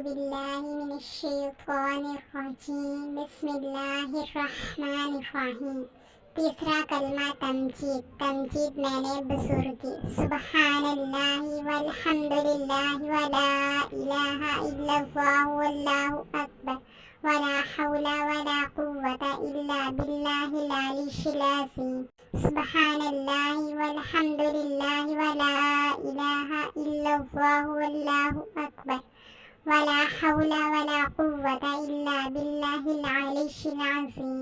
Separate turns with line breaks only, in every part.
بالله من الشैतान الرजीम बिस्मिल्लाहिर्रहमानिर्रहीम। तीसरा कलमा तमजीद। तमजीद मैंने बुजुर्गी। सुबहानल्लाहि वल्हम्दुलिल्लाहि वला इलाहा इल्लल्लाहु वल्लाहु अकबर वला हौला वला कुव्वता इल्ला बिल्लाहिल अलिय्यिल अज़ीम। सुबहानल्लाहि वल्हम्दुलिल्लाहि वला इलाहा इल्लल्लाहु वल्लाहु अकबर वला हौला वला कुव्वता इल्ला बिल्लाहिल अलिय्यिल अज़ीम।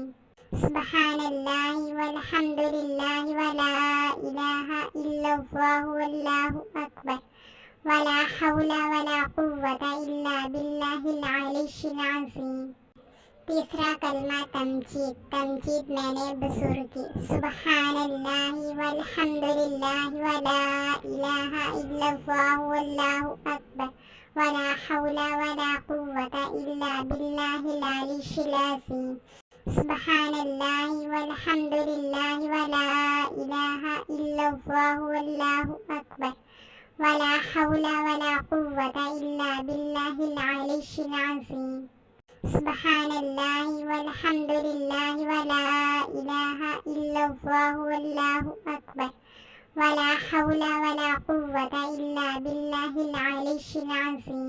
सुबहानल्लाहि वल्हम्दुलिल्लाहि वला इलाहा इल्लल्लाहु वल्लाहु अकबर वला हौला वला कुव्वता इल्ला बिल्लाहिल अलिय्यिल अज़ीम। तीसरा कलमा तमजीद। तमजीद मैंने बुजुर्गी। सुबहानल्लाहि वल्हम्दुलिल्लाहि वला इलाहा इल्लल्लाहु वल्लाहु अकबर वला हौला वला कुव्वता इल्ला बिल्लाहिल अलिय्यिल अज़ीम। सुबहानल्लाहि वल्हम्दुलिल्लाहि वला इलाहा इल्लल्लाहु वल्लाहु अकबर वला हौला वला कुव्वता इल्ला बिल्लाहिल अलिय्यिल अज़ीम। सुबहानल्लाहि वल्हम्दुलिल्लाहि वला इलाहा इल्लल्लाहु वल्लाहु अकबर वला हौला वला कुव्वता इल्ला बिल्लाहिल अलिय्यिल अज़ीम।